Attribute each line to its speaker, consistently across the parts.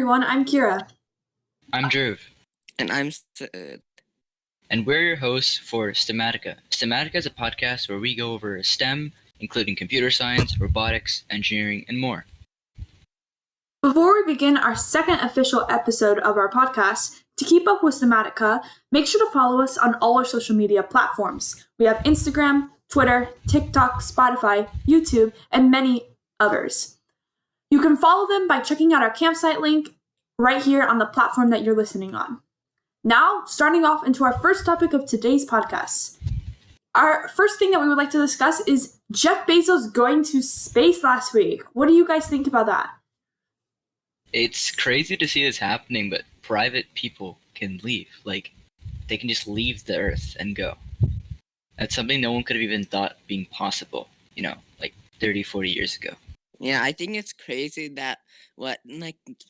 Speaker 1: everyone, I'm Kira.
Speaker 2: I'm Drew,
Speaker 3: And I'm Sid.
Speaker 2: and we're your hosts for STEMatica. STEMatica is a podcast where we go over STEM, including computer science, robotics, engineering, and more.
Speaker 1: Before we begin our second official episode of our podcast, to keep up with STEMatica, make sure to follow us on all our social media platforms. We have Instagram, Twitter, TikTok, Spotify, YouTube, and many others. You can follow them by checking out our campsite link right here on the platform that you're listening on. Now, starting off into our first topic of today's podcast. Our first thing that we would like to discuss is Jeff Bezos going to space last week. What do you guys think about that?
Speaker 2: It's crazy to see this happening, but private people can leave. They can just leave the Earth and go. That's something no one could have even thought being possible, 30, 40 years ago.
Speaker 3: Yeah, I think it's crazy that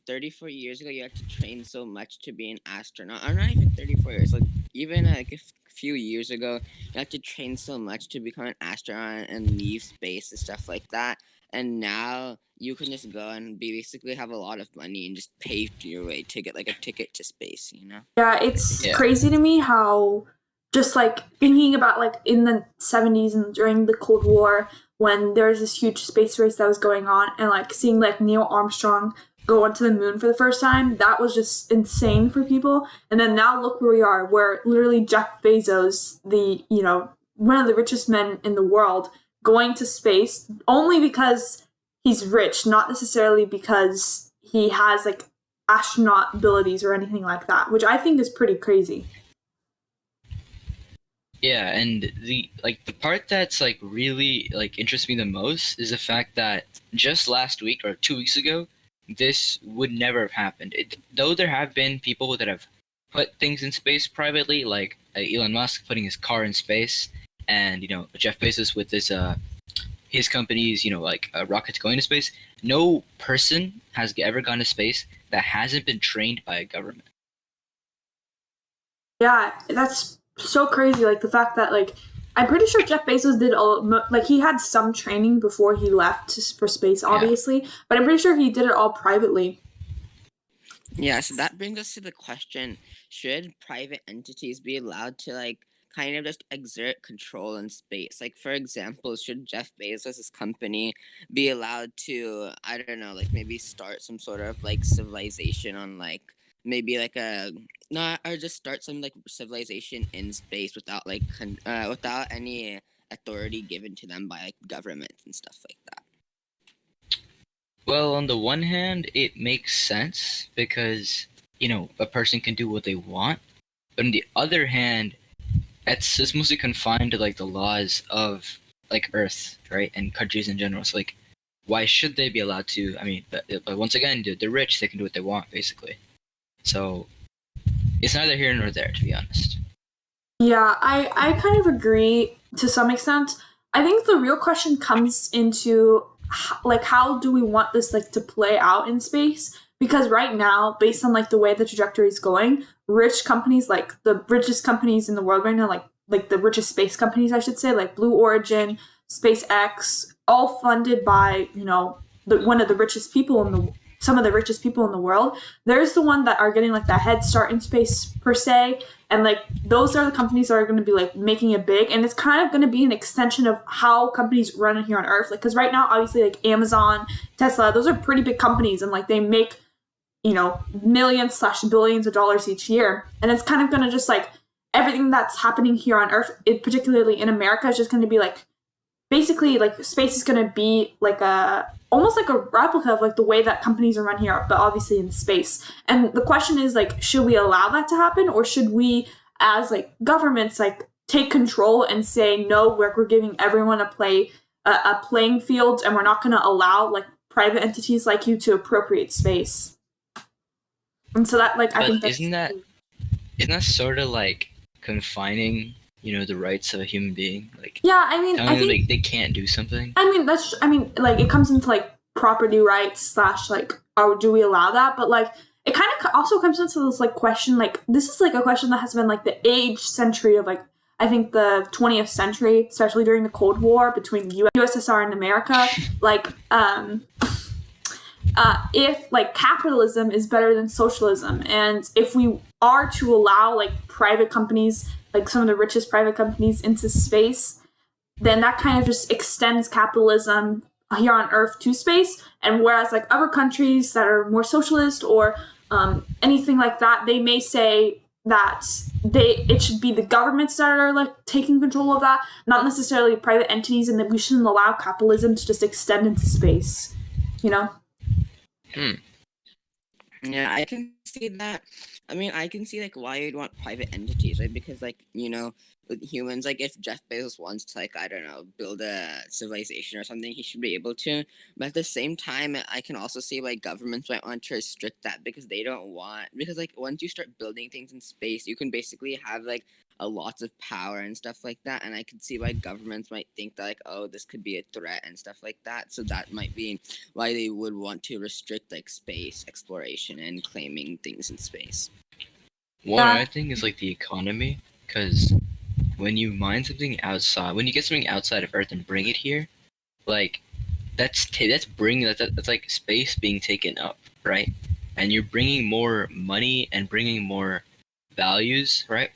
Speaker 3: 34 years ago you had to train so much to be an astronaut. Or not even 34 years, even a few years ago you had to train so much to become an astronaut and leave space and stuff like that. And now you can just go and basically have a lot of money and just pay your way to get a ticket to space,
Speaker 1: Yeah, it's crazy to me how just thinking about in the 70s and during the Cold War when there was this huge space race that was going on and seeing Neil Armstrong go onto the moon for the first time, that was just insane for people. And then now look where we are, where literally Jeff Bezos, one of the richest men in the world, going to space only because he's rich, not necessarily because he has astronaut abilities or anything like that, which I think is pretty crazy.
Speaker 2: Yeah, and the part that's really interests me the most is the fact that just last week or 2 weeks ago, this would never have happened. Though there have been people that have put things in space privately, like Elon Musk putting his car in space, and Jeff Bezos with his company's rockets going to space. No person has ever gone to space that hasn't been trained by a government.
Speaker 1: Yeah, that's so crazy. The fact that I'm pretty sure Jeff Bezos did he had some training before he left for space, obviously, but I'm pretty sure he did it all privately.
Speaker 3: Yeah, so that brings us to the question: should private entities be allowed to kind of just exert control in space? For example, should Jeff Bezos' company be allowed to, I don't know, maybe start some sort of civilization on maybe or just start some civilization in space without without any authority given to them by governments and stuff like that?
Speaker 2: Well, on the one hand, it makes sense because a person can do what they want, but on the other hand, it's mostly confined to the laws of Earth, right, and countries in general. So why should they be allowed to? I mean, but once again, they're rich; they can do what they want, basically. So it's neither here nor there, to be honest.
Speaker 1: Yeah, I kind of agree to some extent. I think the real question comes into how do we want this to play out in space? Because right now, based on the way the trajectory is going, rich companies, the richest companies in the world right now, the richest space companies, I should say, Blue Origin, SpaceX, all funded by one of the richest people some of the richest people in the world. There's the one that are getting that head start in space per se, and those are the companies that are going to be making it big, and it's kind of going to be an extension of how companies run here on Earth. Because right now, obviously, Amazon, Tesla, those are pretty big companies, and they make millions/billions of dollars each year, and it's kind of going to just everything that's happening here on Earth, particularly in America, is just going to be basically space is going to be almost a replica of the way that companies are run here, but obviously in space. And the question is should we allow that to happen, or should we as governments take control and say no, we're giving everyone a playing field, and we're not going to allow private entities like you to appropriate space. And so that I think that's,
Speaker 2: isn't that sort of confining the rights of a human being?
Speaker 1: Yeah, I mean,
Speaker 2: telling them they can't do something.
Speaker 1: I mean, it comes into property rights / or do we allow that? But it kind of also comes into this question. This is a question that has been the century of I think the 20th century, especially during the Cold War between the USSR and America. if like capitalism is better than socialism, and if we are to allow like private companies, like some of the richest private companies, into space, then that kind of just extends capitalism here on Earth to space. And whereas like other countries that are more socialist or anything like that, they may say that it should be the governments that are like taking control of that, not necessarily private entities, and that we shouldn't allow capitalism to just extend into space. You know?
Speaker 3: Yeah, I can see that. I mean, I can see like why you'd want private entities, right? Because like, with humans, like if Jeff Bezos wants to like, I don't know, build a civilization or something, he should be able to. But at the same time, I can also see why governments might want to restrict that because they don't want, because like once you start building things in space, you can basically have like a lots of power and stuff like that. And I could see why governments might think that like, oh, this could be a threat and stuff like that. So that might be why they would want to restrict like space exploration and claiming things in space.
Speaker 2: One other thing is like the economy, because when you mine something outside, when you get something outside of Earth and bring it here, like that's like space being taken up, right? And you're bringing more money and bringing more values, right?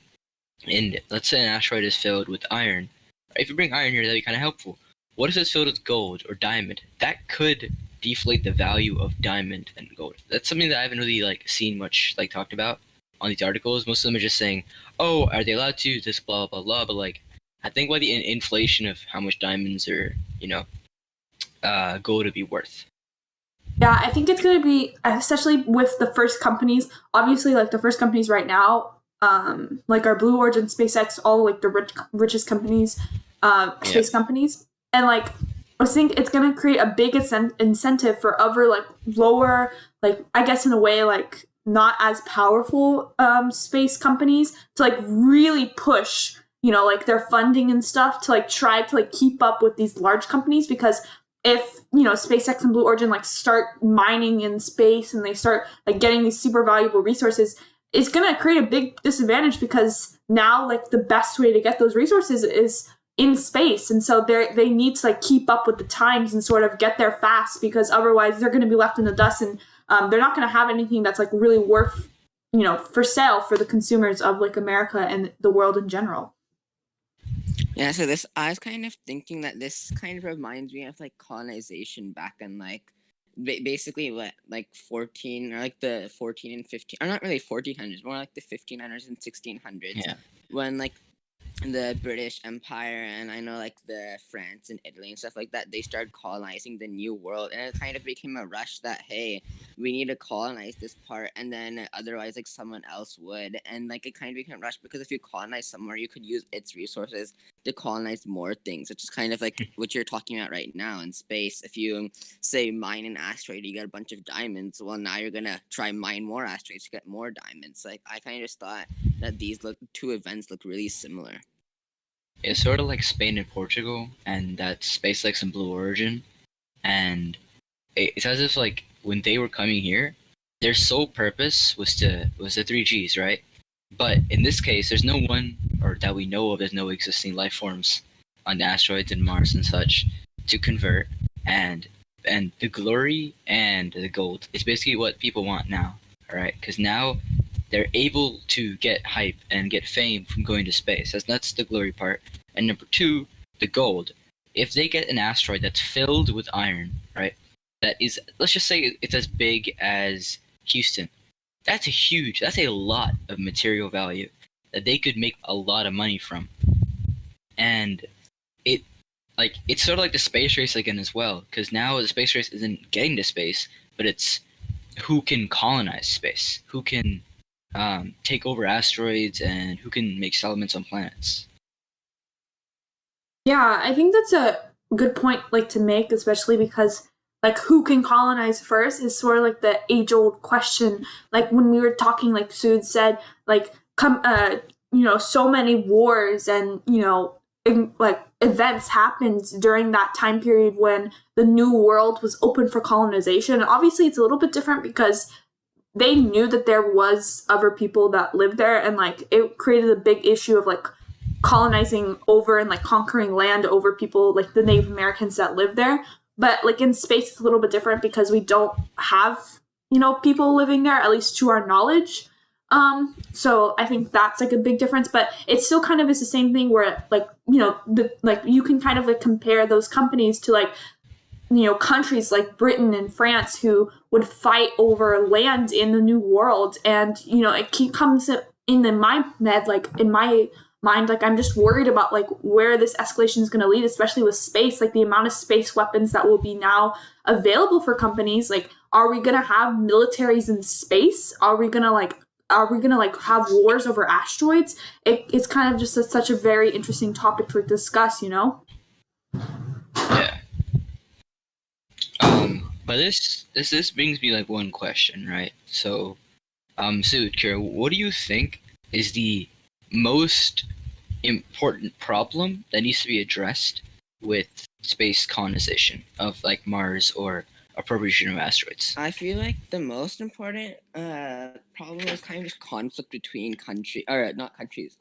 Speaker 2: And let's say an asteroid is filled with iron. If you bring iron here, that'd be kind of helpful. What if it's filled with gold or diamond? That could deflate the value of diamond and gold. That's something that I haven't really like seen much like talked about on these articles. Most of them are just saying, "Oh, are they allowed to this blah blah blah?" But like, I think why the inflation of how much diamonds or gold would be worth.
Speaker 1: Yeah, I think it's going to be, especially with the first companies, obviously like the first companies right now, like our Blue Origin, SpaceX, all like the richest companies, space companies. And like, I think it's going to create a big incentive for other like lower, like I guess in a way like not as powerful space companies to like really push, like their funding and stuff to like try to like keep up with these large companies. Because if SpaceX and Blue Origin like start mining in space and they start like getting these super valuable resources, it's going to create a big disadvantage because now like the best way to get those resources is in space. And so they need to like keep up with the times and sort of get there fast, because otherwise they're going to be left in the dust, and they're not going to have anything that's like really worth, for sale for the consumers of like America and the world in general.
Speaker 3: Yeah, so I was kind of thinking that this kind of reminds me of like colonization back in like basically like 14 or like the 14 and 15, or not really 1400s, more like the 1500s and 1600s, when like the British Empire and I know like the France and Italy and stuff like that, they started colonizing the New World, and it kind of became a rush that hey, we need to colonize this part, and then otherwise like someone else would, and like it kind of became a rush because if you colonize somewhere, you could use its resources to colonize more things, which is kind of like what you're talking about right now in space. If you say mine an asteroid, you get a bunch of diamonds. Well, now you're gonna try mine more asteroids to get more diamonds. Like I kind of just thought that these two events look really similar.
Speaker 2: It's sort of like Spain and Portugal, and that's SpaceX and Blue Origin, and it's as if like when they were coming here, their sole purpose was the 3Gs, right? But in this case, there's no one, or that we know of, there's no existing life forms on the asteroids and Mars and such to convert, and the glory and the gold is basically what people want now, all right? Because now they're able to get hype and get fame from going to space. That's the glory part. And number two, the gold. If they get an asteroid that's filled with iron, right? That is, let's just say it's as big as Houston. That's a lot of material value that they could make a lot of money from. And it's sort of like the space race again as well, because now the space race isn't getting to space, but it's who can colonize space, who can take over asteroids, and who can make settlements on planets.
Speaker 1: Yeah, I think that's a good point like to make, especially because like who can colonize first is sort of like the age-old question. Like when we were talking, like Sud said, like so many wars and like events happened during that time period when the New World was open for colonization. And obviously it's a little bit different because they knew that there was other people that lived there, and like it created a big issue of like colonizing over and like conquering land over people like the Native Americans that lived there. but like in space it's a little bit different because we don't have, you know, people living there, at least to our knowledge. So I think that's like a big difference, but it still kind of is the same thing where like, you know, like you can kind of like compare those companies to like, you know, countries like Britain and France who would fight over land in the New World. And, you know, it comes in my head, like in my mind, like I'm just worried about like where this escalation is going to lead, especially with space, like the amount of space weapons that will be now available for companies. Like, are we going to have militaries in space? Are we going to like have wars over asteroids? It's kind of just such a very interesting topic to discuss, you know?
Speaker 2: Yeah. But this brings me like one question, right? So, Kira, what do you think is the most important problem that needs to be addressed with space colonization of like Mars or appropriation of asteroids?
Speaker 3: I feel like the most important problem is kind of just conflict between not countries,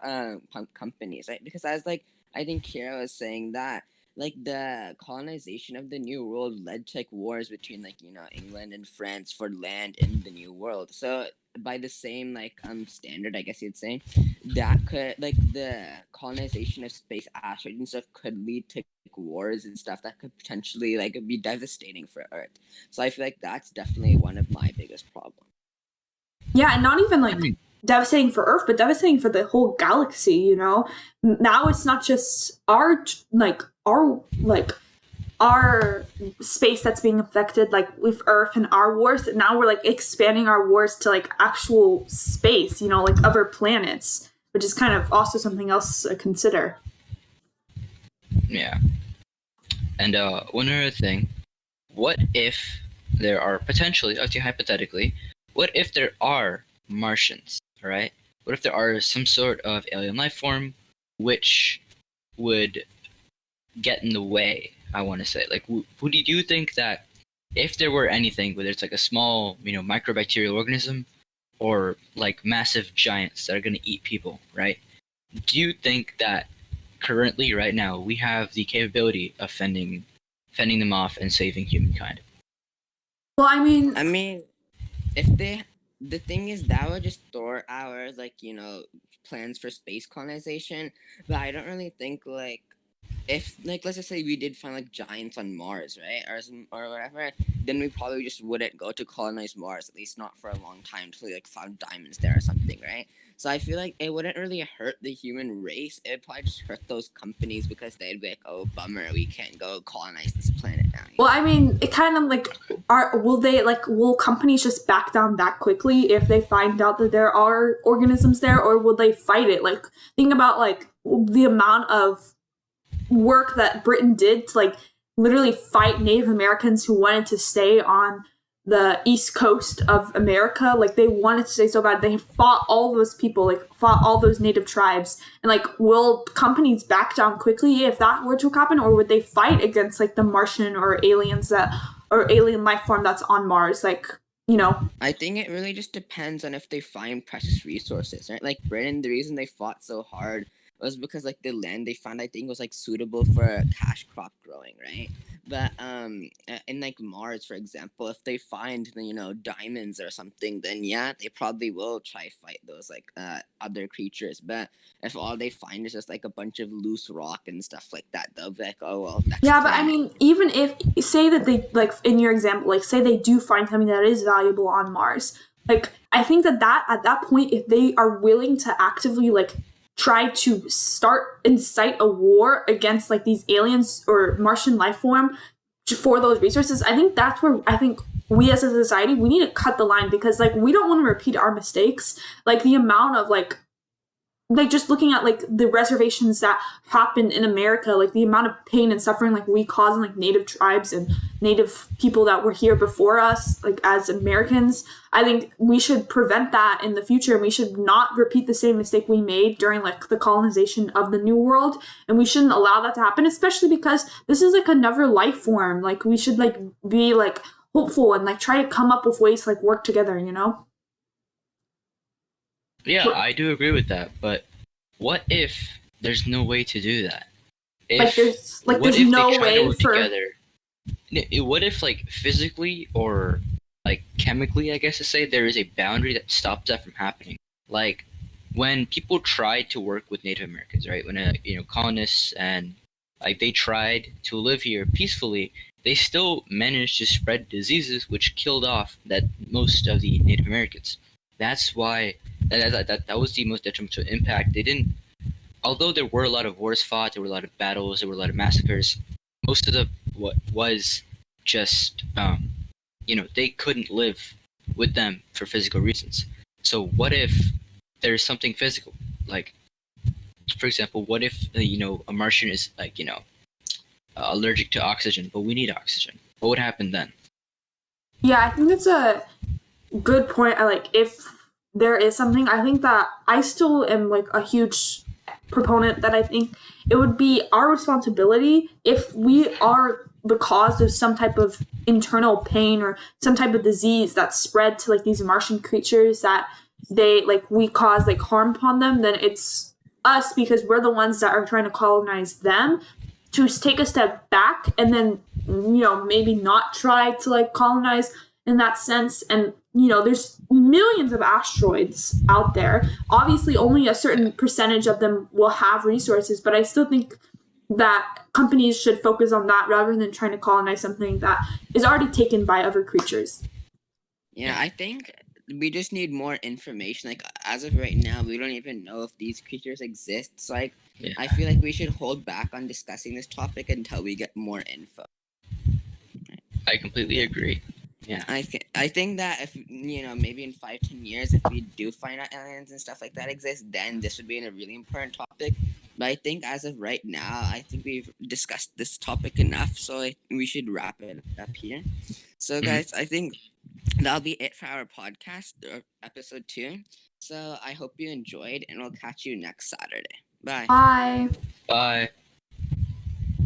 Speaker 3: companies, right? Because as like I think Kira was saying that like the colonization of the New World led to like wars between like, you know, England and France for land in the New World. So by the same like standard, I guess you'd say, that could like the colonization of space asteroids and stuff could lead to like, wars and stuff that could potentially like be devastating for Earth. So I feel like that's definitely one of my biggest problems.
Speaker 1: Yeah, and not even like devastating for Earth, but devastating for the whole galaxy, you know? Now it's not just our space that's being affected, like with Earth and our wars. Now we're like expanding our wars to like actual space, you know, like other planets, which is kind of also something else to consider.
Speaker 2: Yeah. And one other thing, what if there are potentially, hypothetically, what if there are Martians, right? What if there are some sort of alien life form which would get in the way, I want to say? Like, who do you think that if there were anything, whether it's like a small, you know, microbacterial organism or like massive giants that are going to eat people, right? Do you think that currently, right now, we have the capability of fending them off and saving humankind?
Speaker 1: Well, I mean,
Speaker 3: if the thing is that would just thwart our like, you know, plans for space colonization, but I don't really think like if like let's just say we did find like giants on Mars, right, or whatever, then we probably just wouldn't go to colonize Mars, at least not for a long time, till we like found diamonds there or something, right? So I feel like it wouldn't really hurt the human race. It'd probably just hurt those companies because they'd be like, oh bummer, we can't go colonize this planet now.
Speaker 1: Well, I mean, it kind of like will companies just back down that quickly if they find out that there are organisms there, or will they fight it? Like, think about like the amount of work that Britain did to like literally fight Native Americans who wanted to stay on the east coast of America. Like, they wanted to stay so bad. They fought all those people, like fought all those native tribes. And like, will companies back down quickly if that were to happen, or would they fight against like the Martian or aliens or alien life form that's on Mars? Like, you know,
Speaker 3: I think it really just depends on if they find precious resources, right? Like Britain, the reason they fought so hard was because like the land they found, I think, was like suitable for cash crop growing, right? But in like Mars, for example, if they find, you know, diamonds or something, then yeah, they probably will try fight those like other creatures. But if all they find is just like a bunch of loose rock and stuff like that, they'll be like, oh well.
Speaker 1: Yeah, but I mean, even if say that they like in your example, like say they do find something that is valuable on Mars, like I think that at that point, if they are willing to actively like try to incite a war against like these aliens or Martian life form for those resources, I think that's where I think we as a society, we need to cut the line, because like we don't want to repeat our mistakes. Like the amount of like just looking at like the reservations that happen in America, like the amount of pain and suffering like we cause in like native tribes and native people that were here before us, like as Americans, I think we should prevent that in the future. We should not repeat the same mistake we made during like the colonization of the New World, and we shouldn't allow that to happen, especially because this is like another life form. Like we should like be like hopeful and like try to come up with ways to like work together, you know?
Speaker 2: Yeah, I do agree with that, but what if there's no way to do that?
Speaker 1: There's no way for
Speaker 2: together, What if like physically or like chemically, I guess to say, there is a boundary that stops that from happening? Like when people tried to work with Native Americans, right? When colonists and like they tried to live here peacefully, they still managed to spread diseases which killed off that most of the Native Americans. That's why that was the most detrimental impact. They didn't, although there were a lot of wars fought, there were a lot of battles, there were a lot of massacres. Most of the what was just they couldn't live with them for physical reasons. So what if there's something physical, like for example, what if a Martian is like allergic to oxygen, but we need oxygen? What would happen then?
Speaker 1: Yeah, I think that's a good point. I like if there is something, I think that I still am like a huge proponent that I think it would be our responsibility if we are the cause of some type of internal pain or some type of disease that's spread to like these Martian creatures that they like we cause like harm upon them, then it's us because we're the ones that are trying to colonize them to take a step back and then maybe not try to like colonize in that sense. And there's millions of asteroids out there. Obviously only a certain percentage of them will have resources, but I still think that companies should focus on that rather than trying to colonize something that is already taken by other creatures.
Speaker 3: Yeah, I think we just need more information. Like as of right now, we don't even know if these creatures exist. So like
Speaker 2: Yeah.
Speaker 3: I feel like we should hold back on discussing this topic until we get more info.
Speaker 2: I completely agree. Yeah.
Speaker 3: I think that if maybe in 5-10 years, if we do find out aliens and stuff like that exist, then this would be a really important topic. But I think as of right now, I think we've discussed this topic enough, so we should wrap it up here. So guys, I think that'll be it for our podcast, episode 2. So I hope you enjoyed, and we'll catch you next Saturday. Bye.
Speaker 1: Bye.
Speaker 2: Bye.